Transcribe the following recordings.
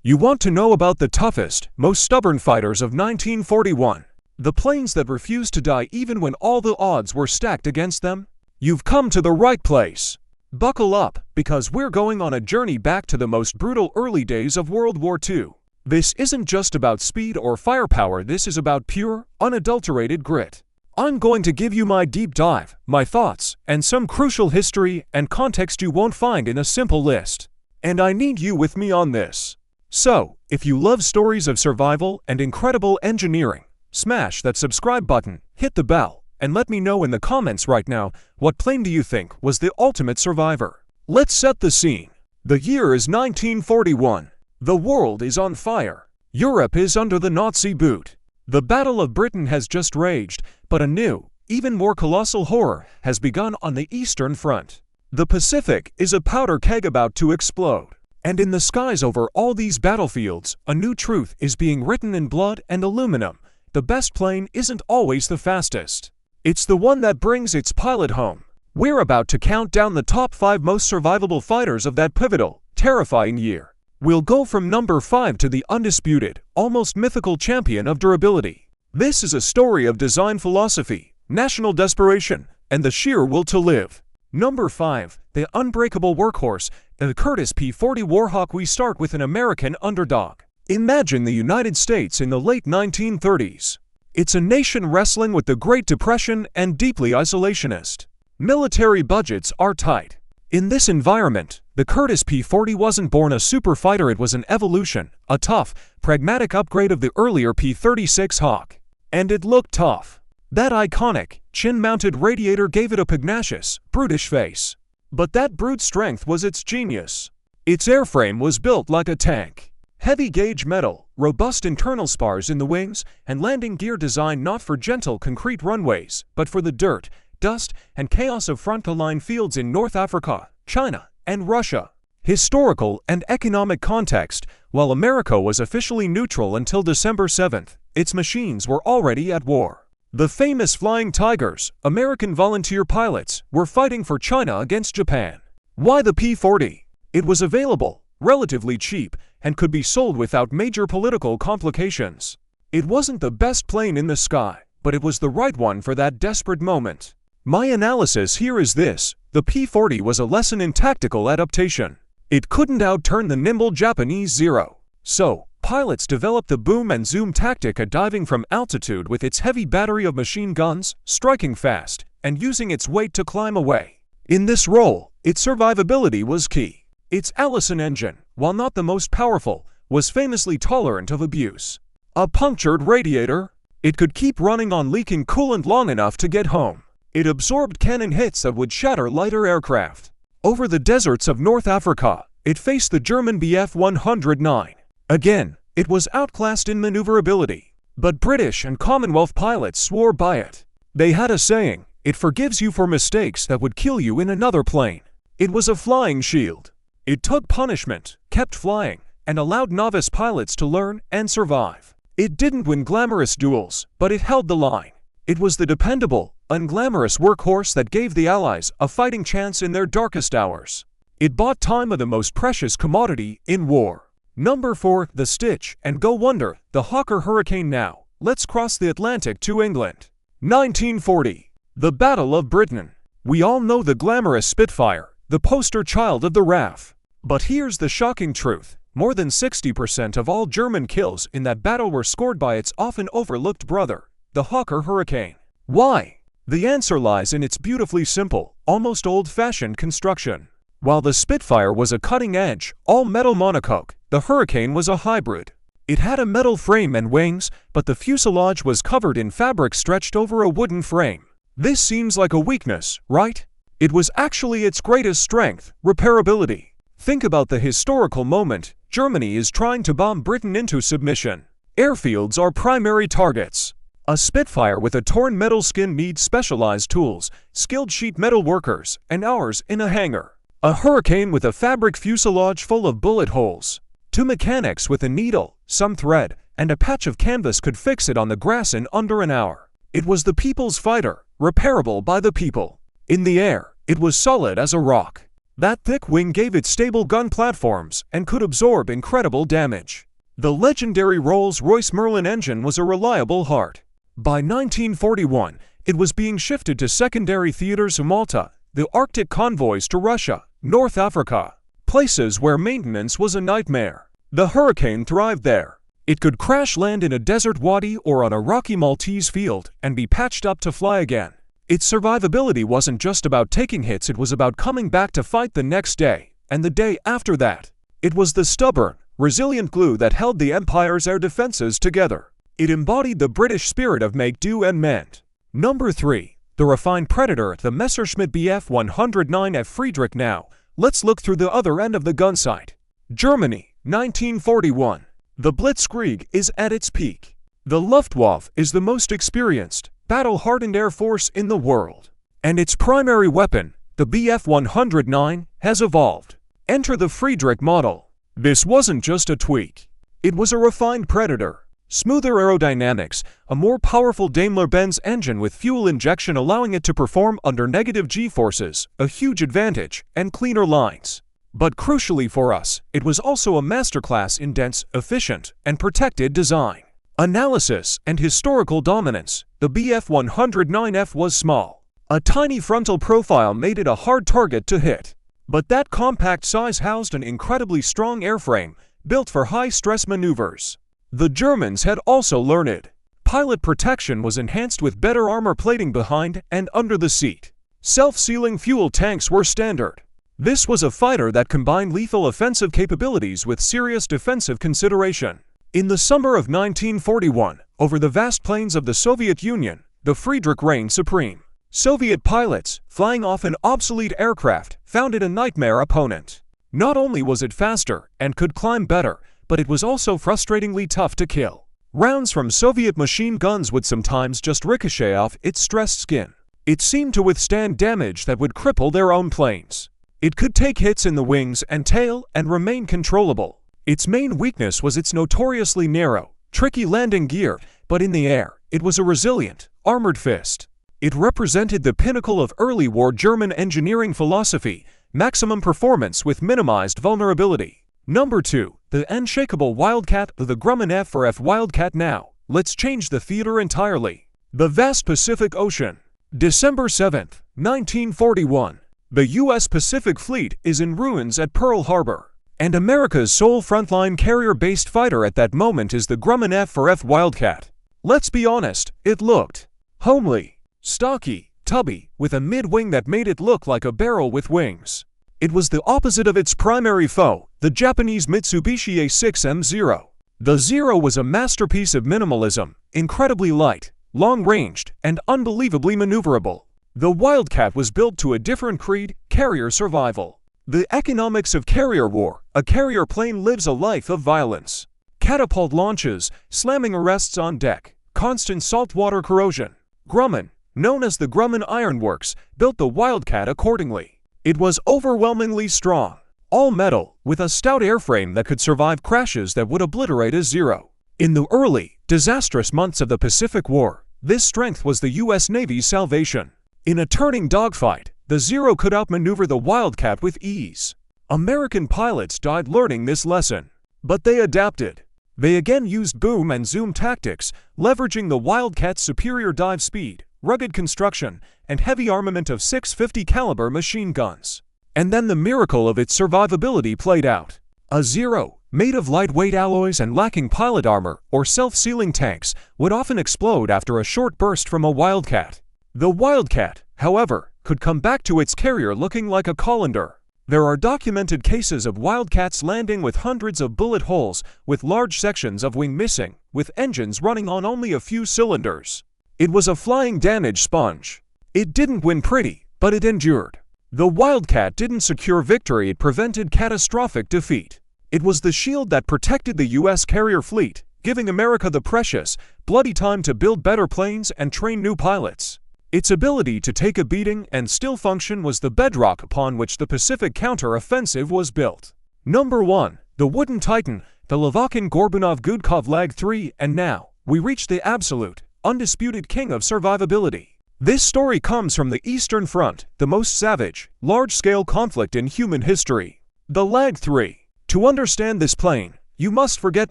You want to know about the toughest, most stubborn fighters of 1941? The planes that refused to die even when all the odds were stacked against them? You've come to the right place. Buckle up, because we're going on a journey back to the most brutal early days of World War II. This isn't just about speed or firepower, this is about pure, unadulterated grit. I'm going to give you my deep dive, my thoughts, and some crucial history and context you won't find in a simple list. And I need you with me on this. So, if you love stories of survival and incredible engineering, smash that subscribe button, hit the bell, and let me know in the comments right now, what plane do you think was the ultimate survivor? Let's set the scene. The year is 1941. The world is on fire. Europe is under the Nazi boot. The Battle of Britain has just raged, but a new, even more colossal horror has begun on the Eastern Front. The Pacific is a powder keg about to explode. And in the skies over all these battlefields, a new truth is being written in blood and aluminum. The best plane isn't always the fastest. It's the one that brings its pilot home. We're about to count down the top 5 most survivable fighters of that pivotal, terrifying year. We'll go from number 5 to the undisputed, almost mythical champion of durability. This is a story of design philosophy, national desperation, and the sheer will to live. Number 5, the unbreakable workhorse, the Curtiss P-40 Warhawk. We start with an American underdog. Imagine the United States in the late 1930s. It's a nation wrestling with the Great Depression and deeply isolationist. Military budgets are tight. In this environment, the Curtiss P-40 wasn't born a super fighter, it was an evolution, a tough, pragmatic upgrade of the earlier P-36 Hawk. And it looked tough. That iconic, chin-mounted radiator gave it a pugnacious, brutish face. But that brute strength was its genius. Its airframe was built like a tank. Heavy-gauge metal, robust internal spars in the wings, and landing gear designed not for gentle concrete runways, but for the dirt, dust, and chaos of front-line fields in North Africa, China, and Russia. Historical and economic context: while America was officially neutral until December 7th, its machines were already at war. The famous Flying Tigers, American volunteer pilots, were fighting for China against Japan. Why the P-40? It was available, relatively cheap, and could be sold without major political complications. It wasn't the best plane in the sky, but it was the right one for that desperate moment. My analysis here is this: the P-40 was a lesson in tactical adaptation. It couldn't outturn the nimble Japanese Zero. So, pilots developed the boom and zoom tactic, at diving from altitude with its heavy battery of machine guns, striking fast, and using its weight to climb away. In this role, its survivability was key. Its Allison engine, while not the most powerful, was famously tolerant of abuse. A punctured radiator? It could keep running on leaking coolant long enough to get home. It absorbed cannon hits that would shatter lighter aircraft. Over the deserts of North Africa, it faced the German Bf 109. Again, it was outclassed in maneuverability. But British and Commonwealth pilots swore by it. They had a saying: it forgives you for mistakes that would kill you in another plane. It was a flying shield. It took punishment, kept flying, and allowed novice pilots to learn and survive. It didn't win glamorous duels, but it held the line. It was the dependable, unglamorous workhorse that gave the Allies a fighting chance in their darkest hours. It bought time, of the most precious commodity in war. Number 4, the Stitch and Go Wonder, the Hawker Hurricane. Now, let's cross the Atlantic to England. 1940. The Battle of Britain. We all know the glamorous Spitfire, the poster child of the RAF. But here's the shocking truth: more than 60% of all German kills in that battle were scored by its often overlooked brother, the Hawker Hurricane. Why? The answer lies in its beautifully simple, almost old-fashioned construction. While the Spitfire was a cutting-edge, all-metal monocoque, the Hurricane was a hybrid. It had a metal frame and wings, but the fuselage was covered in fabric stretched over a wooden frame. This seems like a weakness, right? It was actually its greatest strength: repairability. Think about the historical moment. Germany is trying to bomb Britain into submission. Airfields are primary targets. A Spitfire with a torn metal skin needs specialized tools, skilled sheet metal workers, and hours in a hangar. A Hurricane with a fabric fuselage full of bullet holes. 2 mechanics with a needle, some thread, and a patch of canvas could fix it on the grass in under an hour. It was the people's fighter, repairable by the people. In the air, it was solid as a rock. That thick wing gave it stable gun platforms and could absorb incredible damage. The legendary Rolls-Royce Merlin engine was a reliable heart. By 1941, it was being shifted to secondary theaters to Malta, the Arctic convoys to Russia, North Africa, places where maintenance was a nightmare. The Hurricane thrived there. It could crash land in a desert wadi or on a rocky Maltese field and be patched up to fly again. Its survivability wasn't just about taking hits, it was about coming back to fight the next day, and the day after that. It was the stubborn, resilient glue that held the Empire's air defenses together. It embodied the British spirit of make do and mend. Number 3. The refined Predator, the Messerschmitt Bf 109F Friedrich. Now, let's look through the other end of the gun sight. Germany, 1941. The Blitzkrieg is at its peak. The Luftwaffe is the most experienced, battle-hardened air force in the world. And its primary weapon, the Bf 109, has evolved. Enter the Friedrich model. This wasn't just a tweak. It was a refined Predator. Smoother aerodynamics, a more powerful Daimler-Benz engine with fuel injection allowing it to perform under negative G-forces, a huge advantage, and cleaner lines. But crucially for us, it was also a masterclass in dense, efficient, and protected design. Analysis and historical dominance. The Bf 109F was small. A tiny frontal profile made it a hard target to hit. But that compact size housed an incredibly strong airframe, built for high-stress maneuvers. The Germans had also learned. Pilot protection was enhanced with better armor plating behind and under the seat. Self-sealing fuel tanks were standard. This was a fighter that combined lethal offensive capabilities with serious defensive consideration. In the summer of 1941, over the vast plains of the Soviet Union, the Friedrich reigned supreme. Soviet pilots, flying off an obsolete aircraft, found it a nightmare opponent. Not only was it faster and could climb better, but it was also frustratingly tough to kill. Rounds from Soviet machine guns would sometimes just ricochet off its stressed skin. It seemed to withstand damage that would cripple their own planes. It could take hits in the wings and tail and remain controllable. Its main weakness was its notoriously narrow, tricky landing gear, but in the air, it was a resilient, armored fist. It represented the pinnacle of early war German engineering philosophy, maximum performance with minimized vulnerability. Number 2. The unshakable Wildcat, the Grumman F4F Wildcat. Now, let's change the theater entirely. The vast Pacific Ocean. December 7, 1941. The U.S. Pacific Fleet is in ruins at Pearl Harbor, and America's sole frontline carrier-based fighter at that moment is the Grumman F4F Wildcat. Let's be honest, it looked homely, stocky, tubby, with a mid-wing that made it look like a barrel with wings. It was the opposite of its primary foe, the Japanese Mitsubishi A6M0. The Zero was a masterpiece of minimalism, incredibly light, long-ranged, and unbelievably maneuverable. The Wildcat was built to a different creed, carrier survival. The economics of carrier war. A carrier plane lives a life of violence. Catapult launches, slamming arrests on deck, constant saltwater corrosion. Grumman, known as the Grumman Iron Works, built the Wildcat accordingly. It was overwhelmingly strong, all metal, with a stout airframe that could survive crashes that would obliterate a Zero. In the early, disastrous months of the Pacific War, this strength was the U.S. Navy's salvation. In a turning dogfight, the Zero could outmaneuver the Wildcat with ease. American pilots died learning this lesson, but they adapted. They again used boom and zoom tactics, leveraging the Wildcat's superior dive speed, rugged construction, and heavy armament of 650 caliber machine guns. And then the miracle of its survivability played out. A Zero, made of lightweight alloys and lacking pilot armor or self-sealing tanks, would often explode after a short burst from a Wildcat. The Wildcat, however, could come back to its carrier looking like a colander. There are documented cases of Wildcats landing with hundreds of bullet holes, with large sections of wing missing, with engines running on only a few cylinders. It was a flying damage sponge. It didn't win pretty, but it endured. The Wildcat didn't secure victory, it prevented catastrophic defeat. It was the shield that protected the U.S. carrier fleet, giving America the precious, bloody time to build better planes and train new pilots. Its ability to take a beating and still function was the bedrock upon which the Pacific counter-offensive was built. Number 1. The Wooden Titan, the Levakin Gorbunov Gudkov Lag 3, and now, we reach the absolute, undisputed king of survivability. This story comes from the Eastern Front, the most savage, large-scale conflict in human history. The WWII. To understand this plane, you must forget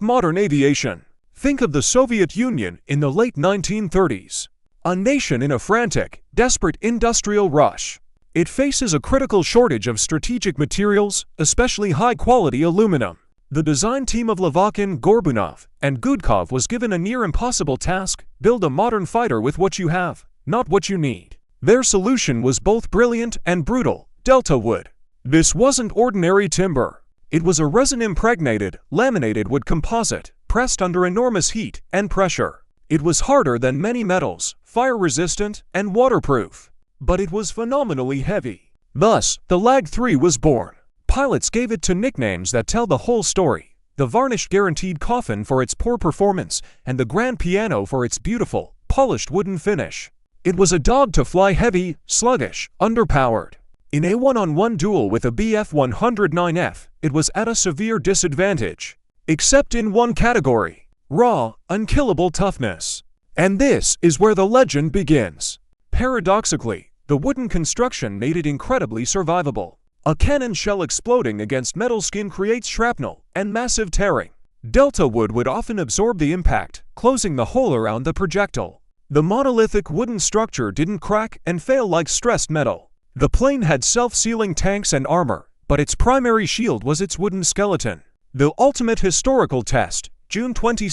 modern aviation. Think of the Soviet Union in the late 1930s. A nation in a frantic, desperate industrial rush. It faces a critical shortage of strategic materials, especially high-quality aluminum. The design team of Lavokin, Gorbunov, and Gudkov was given a near-impossible task: build a modern fighter with what you have, not what you need. Their solution was both brilliant and brutal: Delta wood. This wasn't ordinary timber. It was a resin-impregnated, laminated wood composite, pressed under enormous heat and pressure. It was harder than many metals, fire-resistant, and waterproof. But it was phenomenally heavy. Thus, the WWII was born. Pilots gave it to nicknames that tell the whole story: the varnished guaranteed coffin for its poor performance, and the grand piano for its beautiful, polished wooden finish. It was a dog to fly heavy, sluggish, underpowered. In a one-on-one duel with a Bf-109F, it was at a severe disadvantage. Except in one category: raw, unkillable toughness. And this is where the legend begins. Paradoxically, the wooden construction made it incredibly survivable. A cannon shell exploding against metal skin creates shrapnel and massive tearing. Delta wood would often absorb the impact, closing the hole around the projectile. The monolithic wooden structure didn't crack and fail like stressed metal. The plane had self-sealing tanks and armor, but its primary shield was its wooden skeleton. The ultimate historical test, June 22,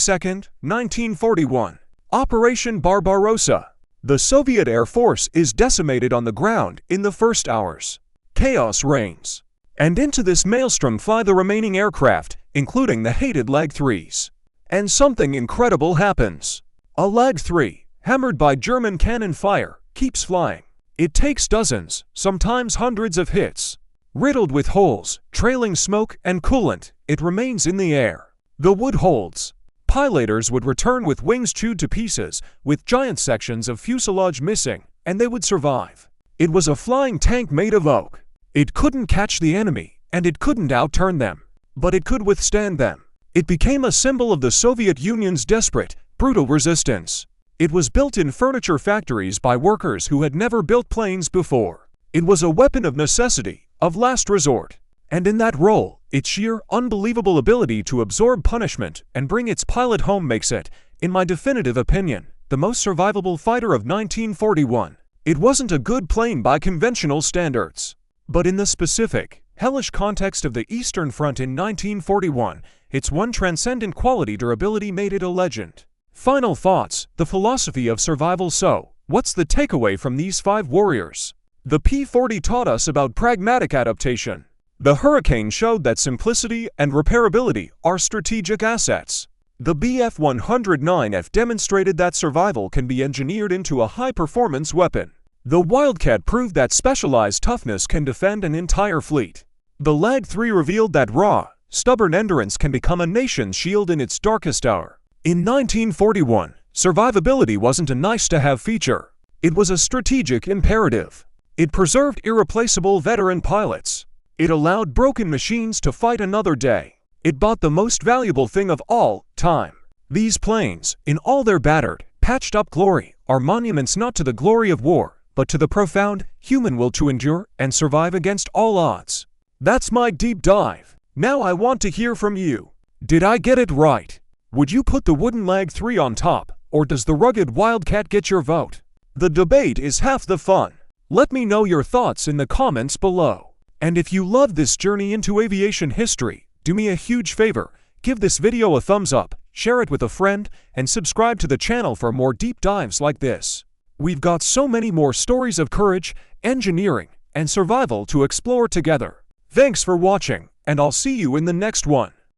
1941. Operation Barbarossa. The Soviet Air Force is decimated on the ground in the first hours. Chaos reigns. And into this maelstrom fly the remaining aircraft, including the hated WWIIs. And something incredible happens. A WWII, hammered by German cannon fire, keeps flying. It takes dozens, sometimes hundreds of hits. Riddled with holes, trailing smoke and coolant, it remains in the air. The wood holds. Pilots would return with wings chewed to pieces, with giant sections of fuselage missing, and they would survive. It was a flying tank made of oak. It couldn't catch the enemy, and it couldn't outturn them. But it could withstand them. It became a symbol of the Soviet Union's desperate, brutal resistance. It was built in furniture factories by workers who had never built planes before. It was a weapon of necessity, of last resort. And in that role, its sheer, unbelievable ability to absorb punishment and bring its pilot home makes it, in my definitive opinion, the most survivable fighter of 1941. It wasn't a good plane by conventional standards. But in the specific, hellish context of the Eastern Front in 1941, its one transcendent quality, durability, made it a legend. Final thoughts, the philosophy of survival. So, what's the takeaway from these 5 warriors? The P-40 taught us about pragmatic adaptation. The Hurricane showed that simplicity and repairability are strategic assets. The Bf-109F demonstrated that survival can be engineered into a high-performance weapon. The Wildcat proved that specialized toughness can defend an entire fleet. The WWII revealed that raw, stubborn endurance can become a nation's shield in its darkest hour. In 1941, survivability wasn't a nice-to-have feature. It was a strategic imperative. It preserved irreplaceable veteran pilots. It allowed broken machines to fight another day. It bought the most valuable thing of all time. These planes, in all their battered, patched-up glory, are monuments not to the glory of war, but to the profound, human will to endure and survive against all odds. That's my deep dive. Now I want to hear from you. Did I get it right? Would you put the wooden WWII on top, or does the rugged Wildcat get your vote? The debate is half the fun. Let me know your thoughts in the comments below. And if you love this journey into aviation history, do me a huge favor, give this video a thumbs up, share it with a friend, and subscribe to the channel for more deep dives like this. We've got so many more stories of courage, engineering, and survival to explore together. Thanks for watching, and I'll see you in the next one.